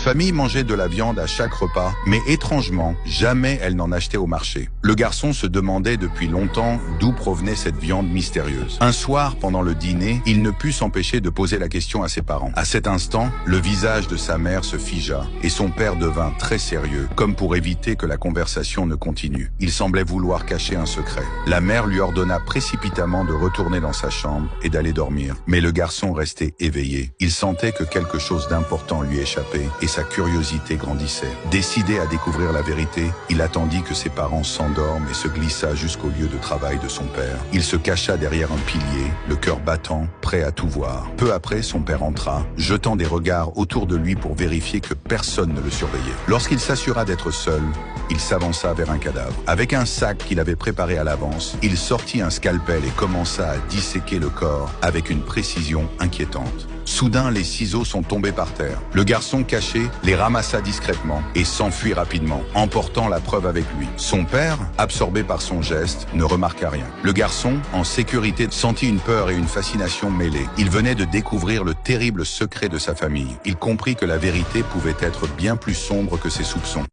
famille mangeait de la viande à chaque repas, mais étrangement, jamais elle n'en achetait au marché. Le garçon se demandait depuis longtemps d'où provenait cette viande mystérieuse. Un soir, pendant le dîner, il ne put s'empêcher de poser la question à ses parents. À cet instant, le visage de sa mère se figea et son père devint très sérieux, comme pour éviter que la conversation ne continue. Il semblait vouloir cacher un secret. La mère lui ordonna précipitamment de retourner dans sa chambre et d'aller dormir. Mais le garçon restait éveillé. Il sentait que quelque chose d'important lui échappait et sa curiosité grandissait. Décidé à découvrir la vérité, il attendit que ses parents s'endorment et se glissa jusqu'au lieu de travail de son père. Il se cacha derrière un pilier, le cœur battant, prêt à tout voir. Peu après, son père entra, jetant des regards autour de lui pour vérifier que personne ne le surveillait. Lorsqu'il s'assura d'être seul, il s'avança vers un cadavre. Avec un sac qu'il avait préparé à l'avance, il sortit un scalpel et commença à disséquer le corps avec une précision inquiétante. Soudain, les ciseaux sont tombés par terre. Le garçon caché les ramassa discrètement et s'enfuit rapidement, emportant la preuve avec lui. Son père, absorbé par son geste, ne remarqua rien. Le garçon, en sécurité, sentit une peur et une fascination mêlées. Il venait de découvrir le terrible secret de sa famille. Il comprit que la vérité pouvait être bien plus sombre que ses soupçons.